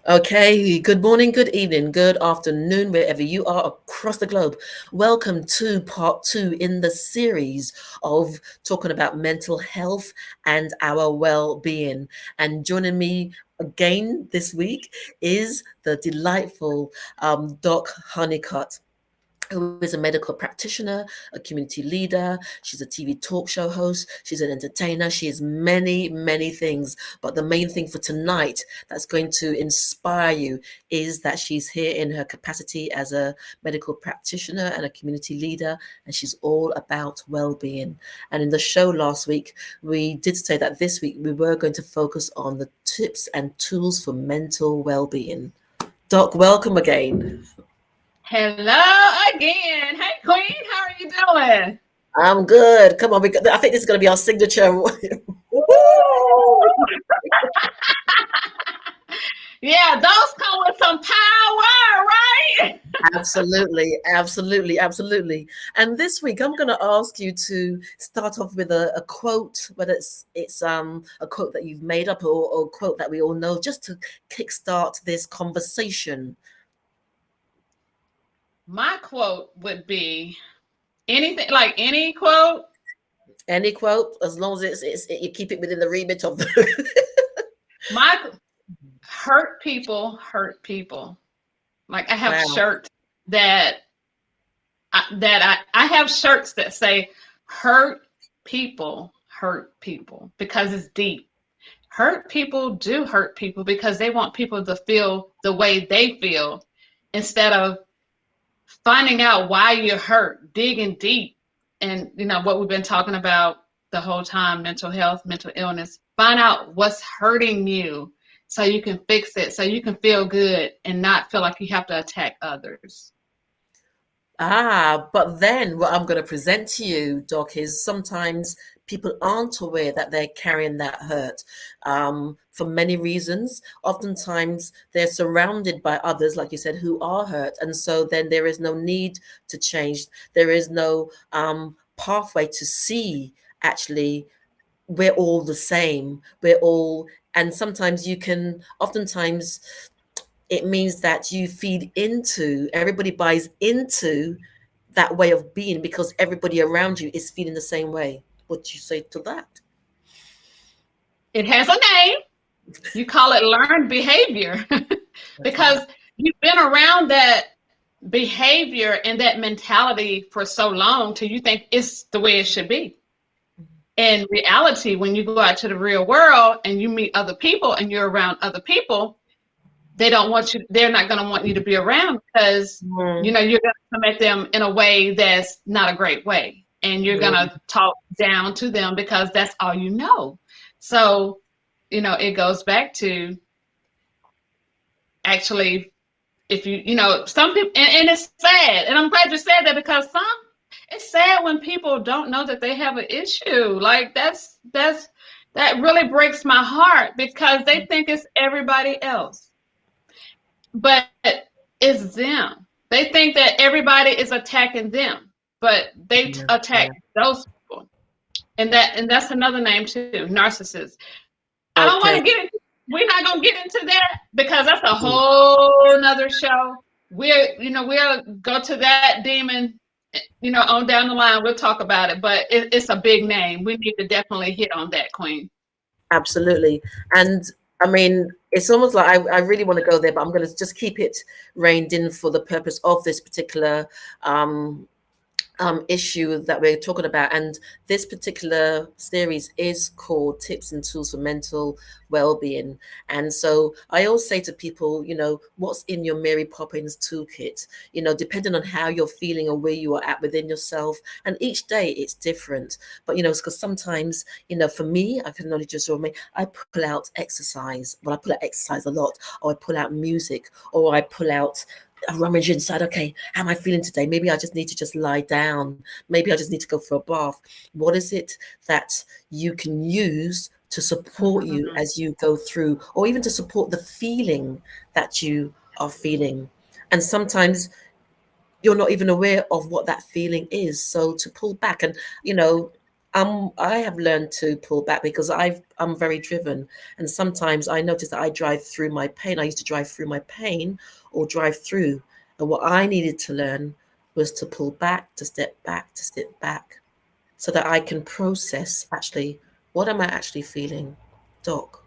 Okay, good morning, good evening, good afternoon, wherever you are across the globe. Welcome to part two in the series of talking about mental health and our well being. And joining me again this week is the delightful Doc Honeycutt, who is a medical practitioner, a community leader. She's a TV talk show host. She's an entertainer. She is many, many things. But the main thing for tonight that's going to inspire you is that she's here in her capacity as a medical practitioner and a community leader, and she's all about well-being. And in the show last week, we did say that this week we were going to focus on the tips and tools for mental well-being. Doc, welcome again. Hello again. Hey, Queen, how are you doing? I'm good. Come on, I think this is going to be our signature. Yeah, those come with some power, right? Absolutely, absolutely, absolutely. And this week, I'm going to ask you to start off with a quote, whether it's a quote that you've made up or a quote that we all know, just to kickstart this conversation. My quote would be anything, like any quote. Any quote, as long as you keep it within the remit of the. My hurt people hurt people. Like I have Wow. shirts that I have shirts that say hurt people because it's deep. Hurt people do hurt people because they want people to feel the way they feel instead of finding out why you're hurt, digging deep. And what we've been talking about the whole time, mental health, mental illness. Find out what's hurting you so you can fix it, so you can feel good and not feel like you have to attack others. But then what I'm going to present to you, Doc, is sometimes people aren't aware that they're carrying that hurt for many reasons. Oftentimes they're surrounded by others, like you said, who are hurt. And so then there is no need to change. There is no pathway to see actually we're all the same. And sometimes oftentimes it means that everybody buys into that way of being because everybody around you is feeling the same way. What do you say to that? It has a name. You call it learned behavior Okay. because you've been around that behavior and that mentality for so long till you think it's the way it should be. In reality, when you go out to the real world and you meet other people and you're around other people, they're not going to want you to be around because Mm, you're going to come at them in a way that's not a great way, and you're going mm, to talk down to them because that's all you know. So it goes back to actually, if some people, and it's sad, and I'm glad you said that because it's sad when people don't know that they have an issue. Like that really breaks my heart because they think it's everybody else, but it's them. They think that everybody is attacking them, but they yeah, attack yeah. those people, and that's another name too, narcissist. I don't want Okay. to get into. We're not gonna get into that because that's a Mm, whole nother show. We'll go to that demon, on down the line. We'll talk about it, but it's a big name. We need to definitely hit on that, Queen. absolutely. And I mean, it's almost like I really want to go there, but I'm going to just keep it reined in for the purpose of this particular um, issue that we're talking about. And this particular series is called Tips and Tools for Mental Well-being. And so I always say to people, what's in your Mary Poppins toolkit? Depending on how you're feeling or where you are at within yourself. And each day it's different. But it's because sometimes, for me, I can only just me, I pull out exercise. Well, I pull out exercise a lot, or I pull out music, or I pull out I rummage inside. Okay, how am I feeling today? Maybe I just need to just lie down. Maybe I just need to go for a bath. What is it that you can use to support you Mhm. as you go through, or even to support the feeling that you are feeling? And sometimes you're not even aware of what that feeling is. So to pull back and, you know, I have learned to pull back because I'm very driven, and sometimes I notice that I drive through my pain. I used to drive through my pain or drive through, and what I needed to learn was to pull back, to step back, to sit back, so that I can process actually what am I actually feeling, Doc.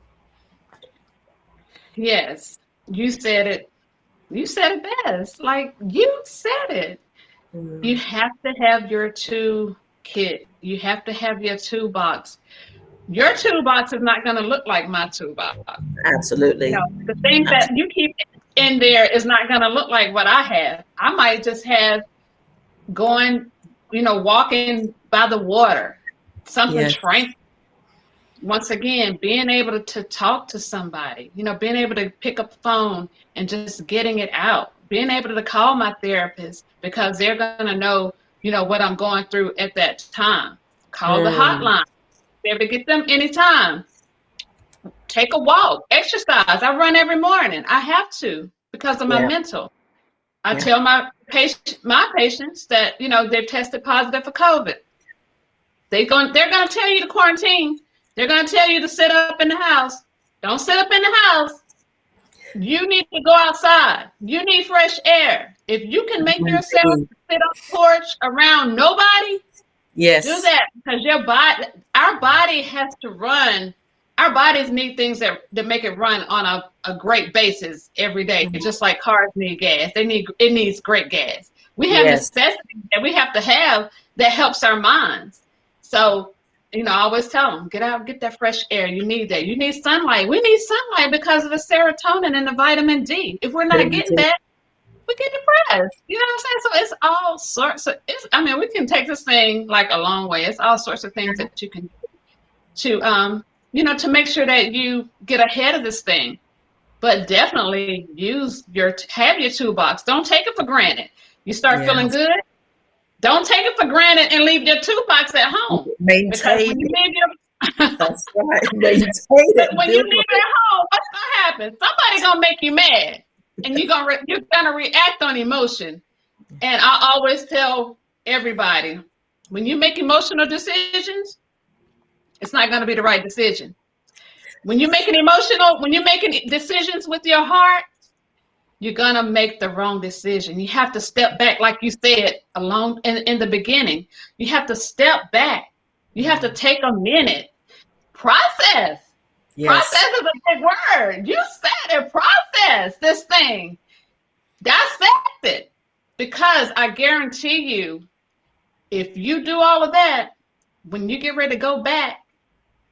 Yes, you said it. You said it best. Like you said it. You Mm, have to have your toolkit. You have to have your toolbox. Your toolbox is not going to look like my toolbox. You absolutely, know, the things that you keep in there is not going to look like what I have. I might just have going, walking by the water, something yes, tranquil. Once again, being able to talk to somebody, being able to pick up the phone and just getting it out, being able to call my therapist because they're going to know, what I'm going through at that time. Call the mm, hotline, be able to get them anytime. Take a walk, exercise. I run every morning. I have to because of my yeah, mental. I yeah, tell my patients that, they've tested positive for COVID. They're going to tell you to quarantine. They're going to tell you to sit up in the house. Don't sit up in the house. You need to go outside. You need fresh air. If you can make yourself indeed. sit on the porch around nobody, do Yes, that because our body has to run. Our bodies need things that make it run on a great basis every day, mm, just like cars need gas. It needs great gas. We have yes, necessities that we have to have that helps our minds. So, I always tell them, get out, get that fresh air. You need that. You need sunlight. We need sunlight because of the serotonin and the vitamin D. If we're not getting indeed. that, we get depressed. You know what I'm saying? So it's all sorts of we can take this thing like a long way. It's all sorts of things that you can do to make sure that you get ahead of this thing. But definitely have your toolbox. Don't take it for granted. You start Yeah, feeling good, don't take it for granted and leave your toolbox at home. Because maintain when you it. leave your That's right. Maintain it. when you Build leave on it it. at home, what's gonna happen? Somebody gonna make you mad, and you're gonna react on emotion. And I always tell everybody, when you make emotional decisions, it's not gonna be the right decision. When you're making decisions with your heart, you're gonna make the wrong decision. You have to step back, like you said, along in the beginning. You have to step back. You have to take a minute. Process. Yes. Process is a big word. You said it. Process this thing. Dissect it. Because I guarantee you, if you do all of that, when you get ready to go back,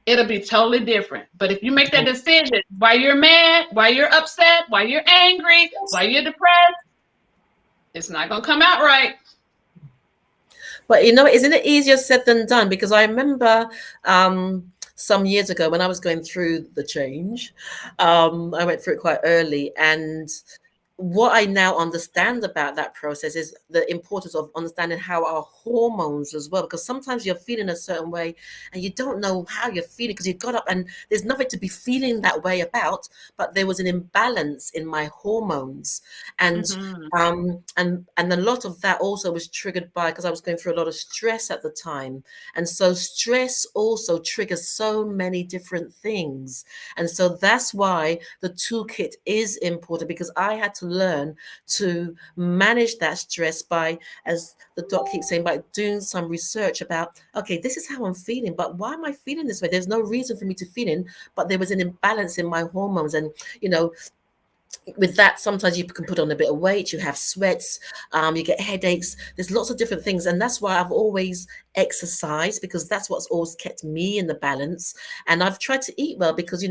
it'll be totally different. But if you make that decision while you're mad, while you're upset, while you're angry, Yes. while you're depressed, it's not going to come out right. But isn't it easier said than done? Because I remember some years ago when I was going through the change, I went through it quite early, and what I now understand about that process is the importance of understanding how our hormones as well, because sometimes you're feeling a certain way and you don't know how you're feeling because you got up and there's nothing to be feeling that way about, but there was an imbalance in my hormones. And Mm-hmm. and a lot of that also was triggered by because I was going through a lot of stress at the time. And so stress also triggers so many different things. And so that's why the toolkit is important, because I had to learn to manage that stress by, as the doc keeps saying, by doing some research about, okay, this is how I'm feeling, but why am I feeling this way? There's no reason for me to feeling, but there was an imbalance in my hormones. And, with that, sometimes you can put on a bit of weight, you have sweats, you get headaches, there's lots of different things. And that's why I've always exercised, because that's what's always kept me in the balance. And I've tried to eat well, because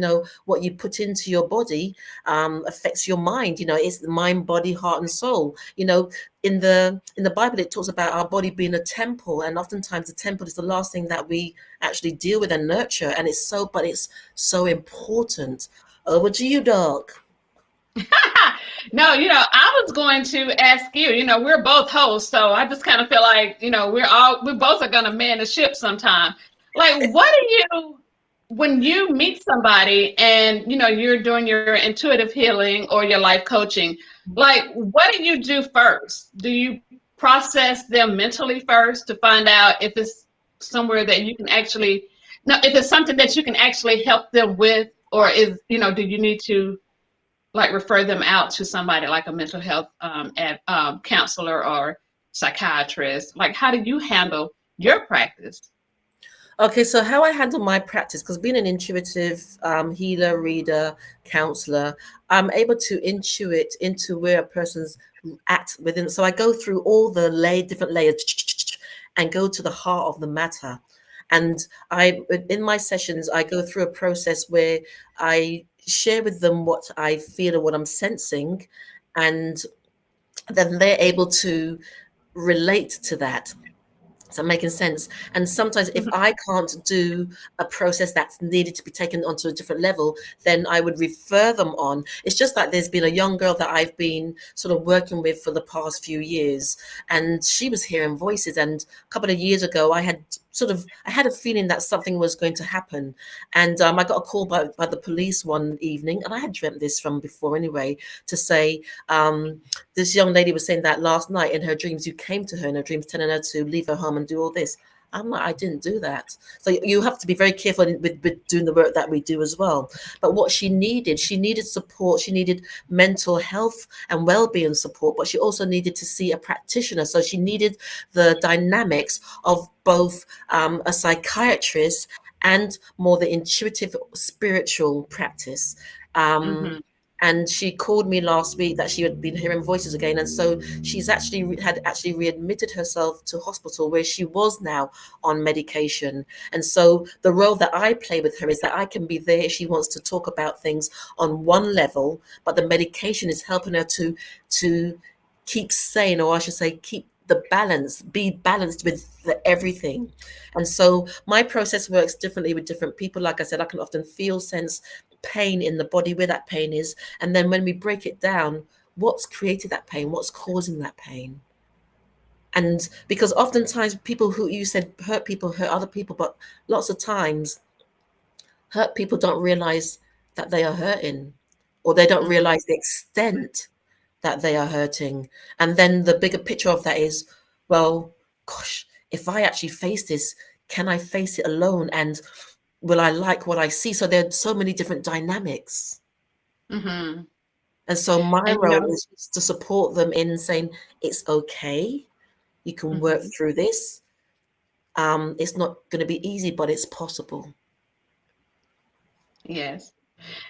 what you put into your body affects your mind. It's the mind, body, heart, and soul. In the Bible, it talks about our body being a temple, and oftentimes the temple is the last thing that we actually deal with and nurture. And it's so important. Over to you, Doc. No, I was going to ask you, we're both hosts, so I just kind of feel like, we both are going to man the ship sometime. Like, what do you, when you meet somebody and, you're doing your intuitive healing or your life coaching, like, what do you do first? Do you process them mentally first to find out if it's somewhere that you can actually, no, if it's something that you can actually help them with, or is, do you need to like refer them out to somebody like a mental health counselor or psychiatrist? Like, how do you handle your practice? Okay, so how I handle my practice, because being an intuitive healer, reader, counselor, I'm able to intuit into where a person's at within. So I go through all the different layers and go to the heart of the matter. And in my sessions, I go through a process where I share with them what I feel or what I'm sensing, and then they're able to relate to that. So making sense. And sometimes if Mhm. I can't do a process that's needed to be taken onto a different level, then I would refer them on. It's just like there's been a young girl that I've been sort of working with for the past few years, and she was hearing voices. And a couple of years ago, I had a feeling that something was going to happen. And I got a call by the police one evening, and I had dreamt this from before anyway, to say, this young lady was saying that last night in her dreams, you came to her in her dreams telling her to leave her home and do all this. I'm like, I didn't do that. So you have to be very careful with doing the work that we do as well. But what she needed support. She needed mental health and well-being support, but she also needed to see a practitioner. So she needed the dynamics of both a psychiatrist and more the intuitive spiritual practice. Mhm. And she called me last week that she had been hearing voices again, and so she's had readmitted herself to hospital, where she was now on medication. And so the role that I play with her is that I can be there if she wants to talk about things on one level, but the medication is helping her to keep sane, or I should say keep the balance, be balanced with everything. And so my process works differently with different people. Like I said, I can often feel, sense pain in the body, where that pain is, and then when we break it down, what's created that pain, what's causing that pain. And because oftentimes people who you said hurt people hurt other people, but lots of times hurt people don't realize that they are hurting, or they don't Mhm. realize the extent that they are hurting. And then the bigger picture of that is, well, gosh, if I actually face this, can I face it alone, and will I like what I see? So there are so many different dynamics. Mhm. And so my And role is just to support them in saying, it's okay. You can work mhm. through this. It's not going to be easy, but it's possible. Yes.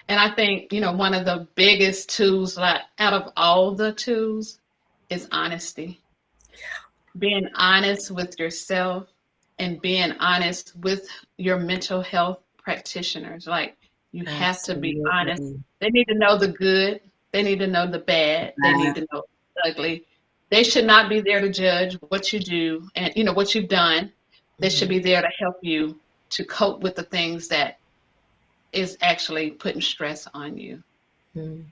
And I think, one of the biggest tools, like out of all the tools, is honesty. Being honest with yourself and being honest with your mental health practitioners. Like, you have to be honest. Absolutely. They need to know the good, they need to know the bad, they need to know the ugly. They should not be there to judge what you do and what you've done. They should Mhm. be there to help you to cope with the things that is actually putting stress on you. Mm.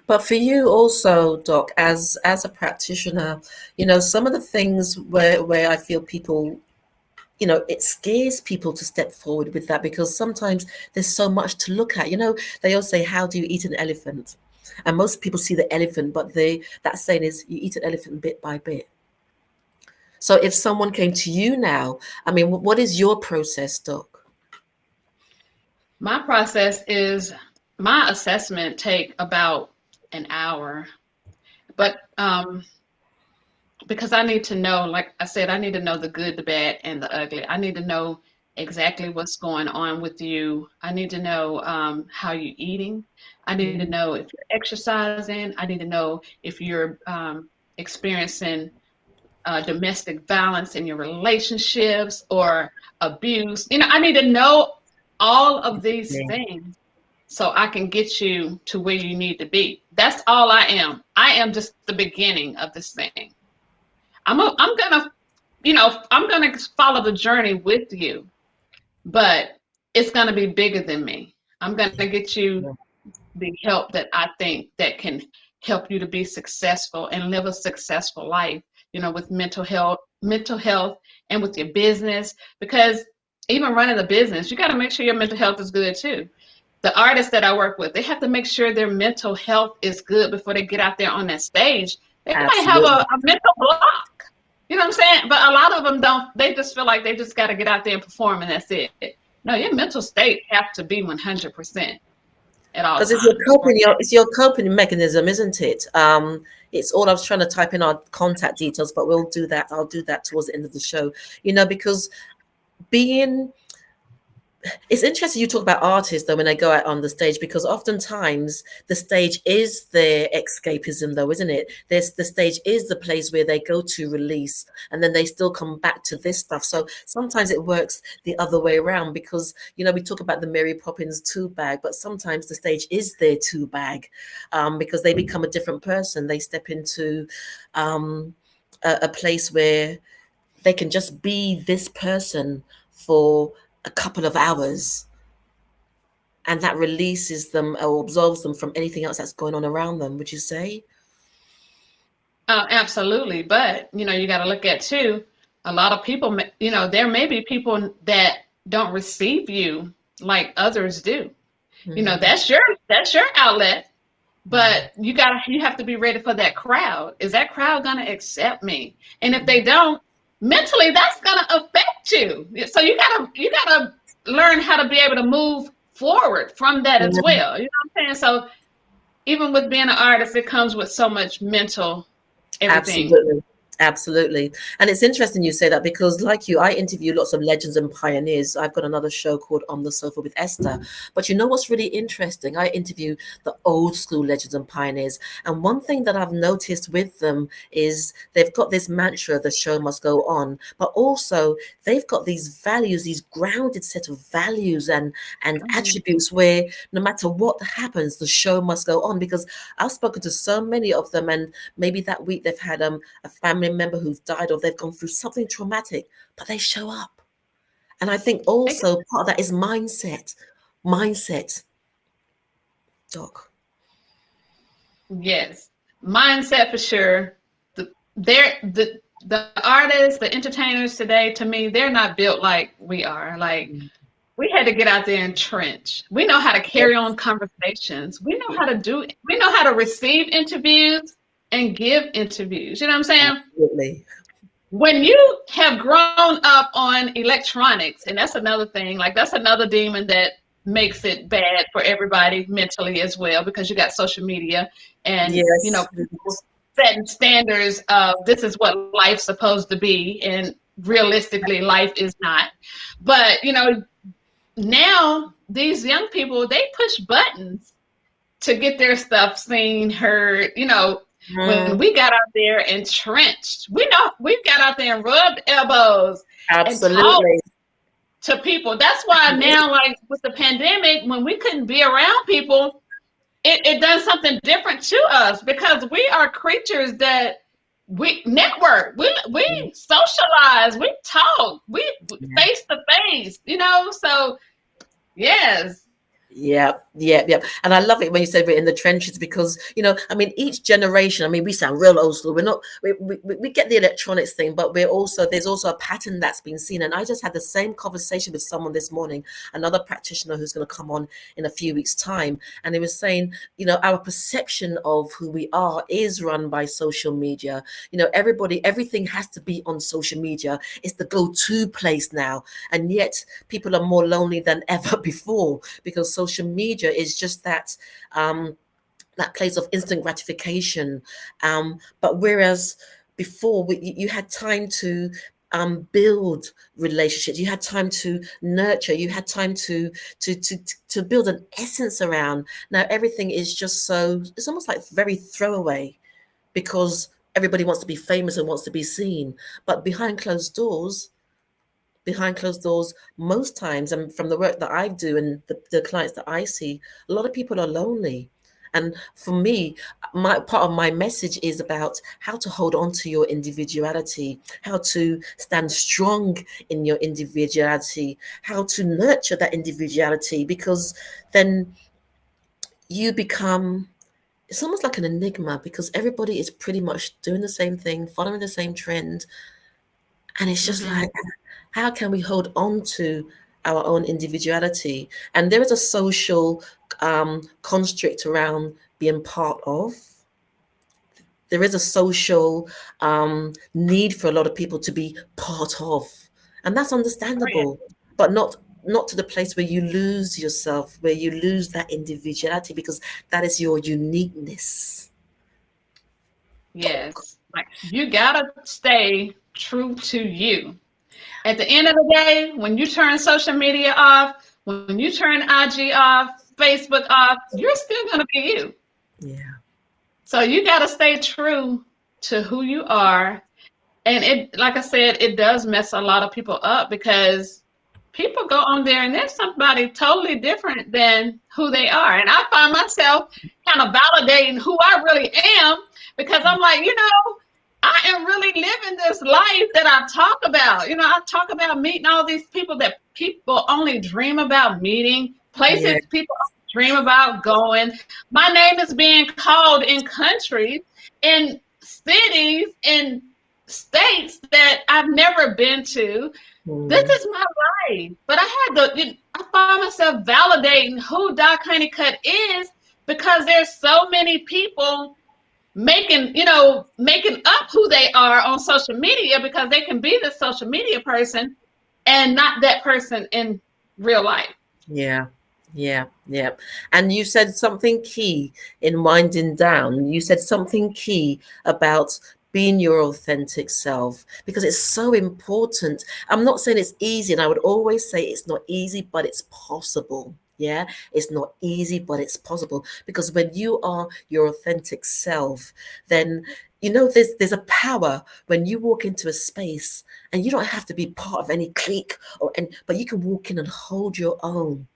But for you also, Doc, as a practitioner, some of the things where I feel people, it scares people to step forward with that, because sometimes there's so much to look at. They all say, how do you eat an elephant? And most people see the elephant, but that saying is, you eat an elephant bit by bit. So if someone came to you now, I mean, what is your process, Doc? My process is, my assessment take about an hour, but because I need to know, like I said, I need to know the good, the bad, and the ugly. I need to know exactly what's going on with you. I need to know how you're eating. I need to Mm, know if you're exercising. I need to know if you're experiencing domestic violence in your relationships or abuse. I need to know all of these yeah. things so I can get you to where you need to be. That's all I am. I am just the beginning of this thing. I'm gonna, I'm gonna follow the journey with you, but it's gonna be bigger than me. I'm gonna get you Yeah. the help that I think that can help you to be successful and live a successful life, with mental health and with your business. Because even running a business, you got to make sure your mental health is good too. The artists that I work with, they have to make sure their mental health is good before they get out there on that stage. They might have Absolutely. a mental block. You know what I'm saying? But a lot of them don't. They just feel like they just got to get out there and perform, and that's it. No, your mental state has to be 100% at all Because times. it's your coping mechanism, isn't it? It's all I was trying to type in our contact details, but we'll do that. I'll do that towards the end of the show. Because being it's interesting you talk about artists though when they go out on the stage, because oftentimes the stage is their escapism though, isn't it? The stage is the place where they go to release, and then they still come back to this stuff. So sometimes it works the other way around, because we talk about the Mary Poppins tool bag, but sometimes the stage is their tool bag, because they become a different person. They step into a place where they can just be this person for a couple of hours, and that releases them or absolves them from anything else that's going on around them, would you say? Absolutely. But, you got to look at too, a lot of people, there may be people that don't receive you like others do. Mm. That's your outlet, but you have to be ready for that crowd. Is that crowd going to accept me? And if they don't, mentally that's going to affect you. So you got to learn how to be able to move forward from that as Yeah. well. You know what I'm saying? So even with being an artist, it comes with so much mental everything. Absolutely. Absolutely. And it's interesting you say that, because like you, I interview lots of legends and pioneers. I've got another show called On the Sofa with Esther. But you know what's really interesting? I interview the old school legends and pioneers. And one thing that I've noticed with them is they've got this mantra, the show must go on, but also they've got these values, these grounded set of values and Mhm. attributes where no matter what happens, the show must go on. Because I've spoken to so many of them, and maybe that week they've had a family member who's died, or they've gone through something traumatic, but they show up. And I think also part of that is mindset, Doc. Yes, mindset for sure. The artists, the entertainers today, to me, they're not built like we are. Like Mm. we had to get out there and trench. We know how to carry on conversations. We know how to do. We know how to receive interviews and give interviews. You know what I'm saying? Absolutely. When you have grown up on electronics, and that's another thing, like that's another demon that makes it bad for everybody mentally as well, because you got social media and Yes. people setting standards of this is what life's supposed to be, and realistically life is not. But now these young people, they push buttons to get their stuff seen, heard. When Mm, we got out there and trenched, we got out there and rubbed elbows and talked absolutely. to people. That's why now, like with the pandemic, when we couldn't be around people, it done something different to us, because we are creatures that we network, we socialize, we talk, we Yeah. face to face, so yes. Yep. And I love it when you say we're in the trenches, because, I mean, each generation, I mean, we sound real old school. We're not, we get the electronics thing, but there's also a pattern that's been seen. And I just had the same conversation with someone this morning, another practitioner who's going to come on in a few weeks' time. And he was saying, our perception of who we are is run by social media. Everything has to be on social media. It's the go-to place now. And yet people are more lonely than ever before, because social media is just that place of instant gratification. But whereas before, you had time to build relationships, you had time to nurture, you had time to build an essence around. Now everything is just so, it's almost like very throwaway, because everybody wants to be famous and wants to be seen. But behind closed doors, most times, and from the work that I do and the clients that I see, a lot of people are lonely. And for me, my part of my message is about how to hold on to your individuality, how to stand strong in your individuality, how to nurture that individuality, because then you become, it's almost like an enigma, because everybody is pretty much doing the same thing, following the same trend. And it's just Hmm. like, how can we hold on to our own individuality? And there is a social construct around being part of. There is a social need for a lot of people to be part of, and that's Oh, yeah. understandable, but not to the place where you lose yourself, where you lose that individuality, because that is your uniqueness. Doc. Yes. Like you gotta stay true to you. At the end of the day, when you turn social media off, when you turn IG off, Facebook off, you're still gonna be you. Yeah. So you gotta stay true to who you are. And it, like I said, it does mess a lot of people up because people go on there and there's somebody totally different than who they are. And I find myself kind of validating who I really am because I'm like, I am really living this life that I talk about. I talk about meeting all these people that people only dream about meeting, Yeah. places people dream about going. My name is being called in countries, in cities, in states that I've never been to. This Mm. is my life. But I find myself validating who Doc Honeycutt is because there's so many people making up who they are on social media because they can be the social media person and not that person in real life. Yeah. Yeah. Yeah. And you said something key in winding down. You said something key about being your authentic self, because it's so important. I'm not saying it's easy, and I would always say it's not easy, but it's possible. Yeah, it's not easy, but it's possible, because when you are your authentic self, then there's a power when you walk into a space, and you don't have to be part of any clique, but you can walk in and hold your own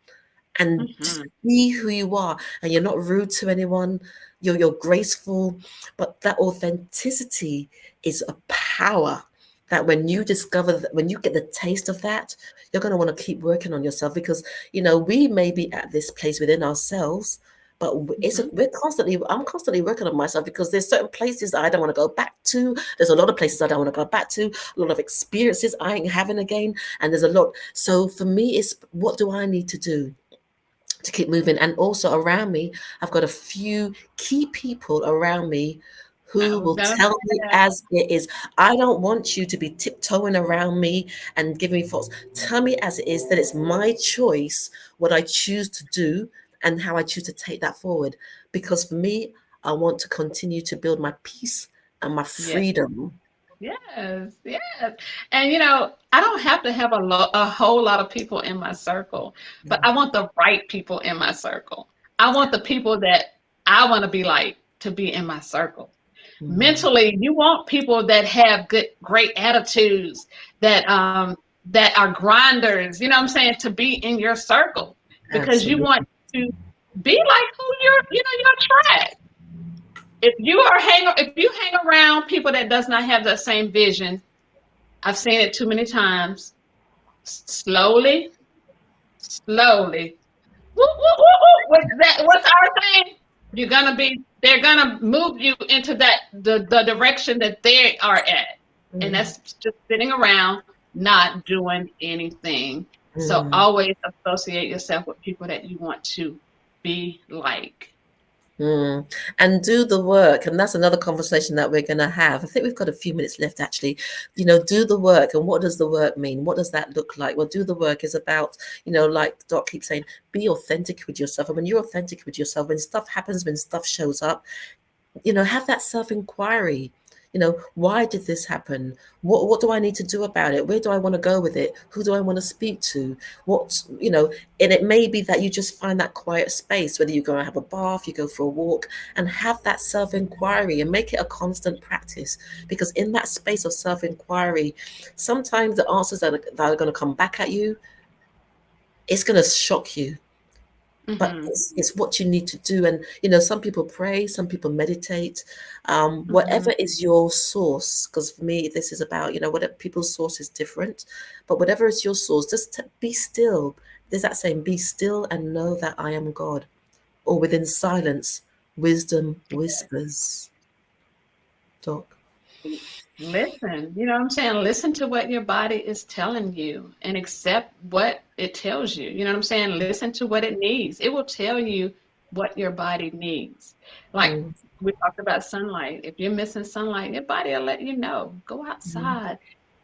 and just Mm-hmm. be who you are, and you're not rude to anyone. You're graceful, but that authenticity is a power that when you discover that, when you get the taste of that, you're going to want to keep working on yourself, because we may be at this place within ourselves, but Mm-hmm. I'm constantly working on myself, because there's certain places I don't want to go back to. There's a lot of places I don't want to go back to, a lot of experiences I ain't having again, and there's a lot. So for me, it's what do I need to do to keep moving? And also around me, I've got a few key people around me I who was will gonna tell say me that. as it is. I don't want you to be tiptoeing around me and giving me false. Tell me as it is, that it's my choice what I choose to do and how I choose to take that forward. Because for me, I want to continue to build my peace and my Yes, freedom. yes, yes. And I don't have to have a whole lot of people in my circle, but I want the right people in my circle. I want the people that I want to be like to be in my circle. Mm, Mentally, you want people that have great attitudes, that are grinders, you know what I'm saying, to be in your circle because you want absolutely. to be like who your tribe. If you hang around people that does not have the same vision, I've seen it too many times. Slowly, slowly. What's our thing? They're gonna move you into the direction that they are at. And Mm, that's just sitting around, not doing anything. So mm. always associate yourself with people that you want to be like. Mm. And do the work. And that's another conversation that we're going to have. I think we've got a few minutes left, actually. Do the work. And what does the work mean? What does that look like? Well, do the work is about, like Doc keeps saying, be authentic with yourself. And when you're authentic with yourself, when stuff happens, when stuff shows up, have that self-inquiry. Why did this happen? What do I need to do about it? Where do I want to go with it? Who do I want to speak to? And it may be that you just find that quiet space, whether you go and have a bath, you go for a walk, and have that self-inquiry and make it a constant practice. Because in that space of self-inquiry, sometimes the answers that are going to come back at you, it's going to shock you, but Hmm. it's what you need to do. And some people pray, some people meditate, Hmm. whatever is your source, because for me this is about, whatever people's source is different, but whatever is your source, just be still. There's that saying, be still and know that I am God, or within silence wisdom whispers. Doc. Listen, you know what I'm saying? Listen to what your body is telling you and accept what it tells you. You know what I'm saying? Listen to what it needs. It will tell you what your body needs. Like Mm, we talked about sunlight. If you're missing sunlight, your body will let you know. Go mm. outside.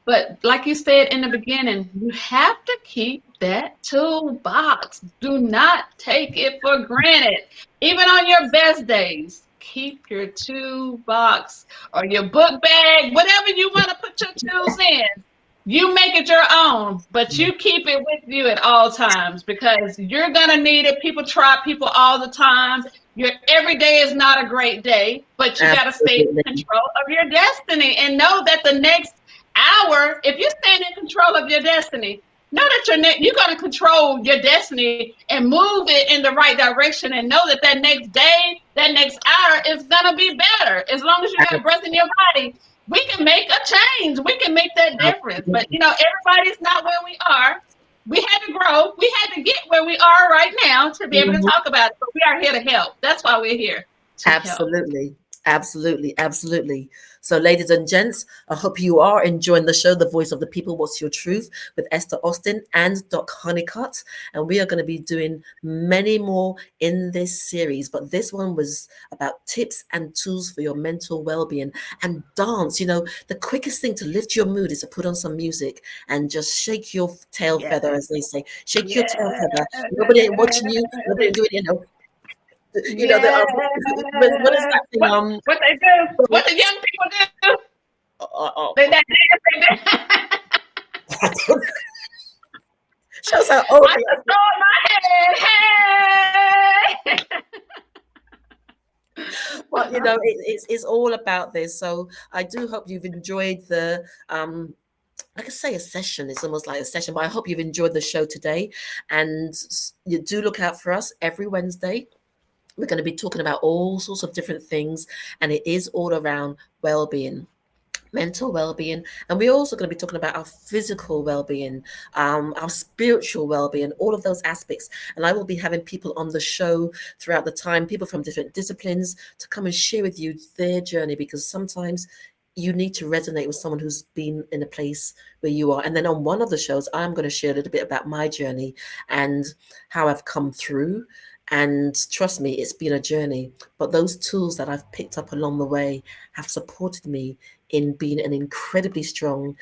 But like you said in the beginning, you have to keep that toolbox. Do not take it for granted. Even on your best days, keep your toolbox or your book bag, whatever you want to put your tools in. You make it your own, but you keep it with you at all times because you're going to need it. People try people all the time. Your every day is not a great day, but you got to stay in Absolutely. control of your destiny and know that the next hour, if you're staying in control of your destiny, know that you're going to control your destiny and move it in the right direction and know that that next day, that next hour is going to be better. As long as you got breath in your body, we can make a change. We can make that difference. But, Absolutely. everybody's not where we are. We had to grow. We had to get where we are right now to be able to Mhm. talk about it. But we are here to help. That's why we're here, to help. Absolutely. Absolutely. Absolutely. So, ladies and gents, I hope you are enjoying the show, The Voice of the People, What's Your Truth, with Esther Austin and Doc Honeycutt. And we are going to be doing many more in this series. But this one was about tips and tools for your mental well-being and dance. The quickest thing to lift your mood is to put on some music and just shake your tail Yeah. feather, as they say. Shake your tail Yeah. feather. Nobody ain't watching you. Nobody ain't doing, Yeah. what is that thing? What they do? What the young people do? Uh, uh, They uh, that dance. They dance. shows how old I we just are. throw my head. Hey. But it's all about this. So I do hope you've enjoyed the I could say a session. It's almost like a session, but I hope you've enjoyed the show today. And you do look out for us every Wednesday. We're going to be talking about all sorts of different things, and it is all around well-being, mental well-being, and we're also going to be talking about our physical well-being, our spiritual well-being, all of those aspects. And I will be having people on the show throughout the time, people from different disciplines, to come and share with you their journey, because sometimes you need to resonate with someone who's been in a place where you are. And then on one of the shows, I'm going to share a little bit about my journey and how I've come through. And trust me, it's been a journey, but those tools that I've picked up along the way have supported me in being an incredibly strong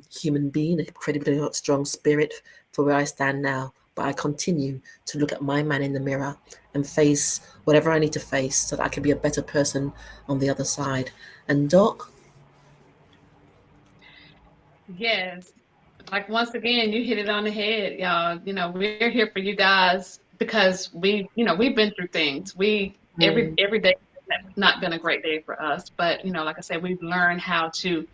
human being, an incredibly strong spirit for where I stand now. But I continue to look at my man in the mirror and face whatever I need to face so that I can be a better person on the other side. And Doc? Yes. Like once again, you hit it on the head, y'all. We're here for you guys because we've been through things. We Mm, every day has not been a great day for us, but like I said, we've learned how to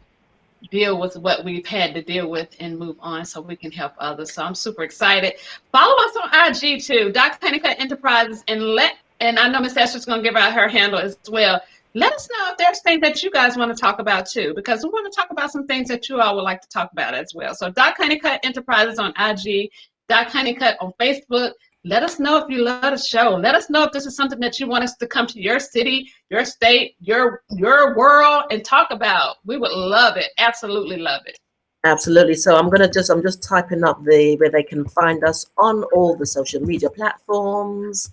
deal with what we've had to deal with and move on so we can help others. So I'm super excited. Follow us on IG too, Doc Honeycutt Enterprises, and I know Miss Esther's gonna give out her handle as well. Let us know if there's things that you guys want to talk about too, because we want to talk about some things that you all would like to talk about as well. So Doc Honeycutt Enterprises on IG, Doc Honeycutt on Facebook. Let us know if you love the show. Let us know if this is something that you want us to come to your city, your state, your world and talk about. We would love it. Absolutely love it. absolutely. So I'm just typing up where they can find us on all the social media platforms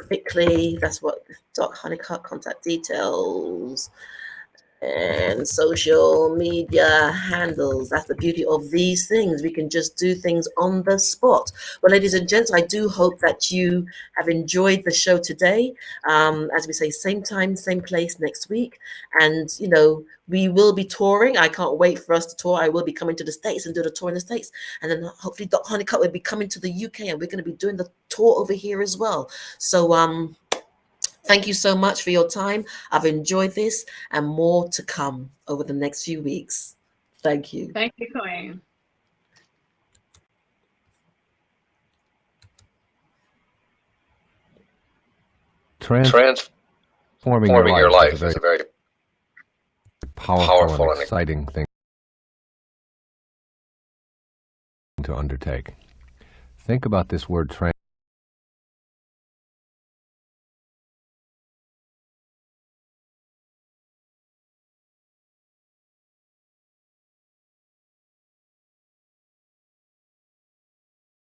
quickly. That's what Doc Honeycutt contact details and social media handles. That's the beauty of these things. We can just do things on the spot. Well, ladies and gents, I do hope that you have enjoyed the show today. As we say, same time, same place next week. And, we will be touring. I can't wait for us to tour. I will be coming to the States and do the tour in the States. And then hopefully Doc Honeycutt will be coming to the UK, and we're going to be doing the tour over here as well. So, thank you so much for your time. I've enjoyed this, and more to come over the next few weeks. Thank you. Thank you, Queen. Transforming your life is a very powerful and exciting thing to undertake. Think about this word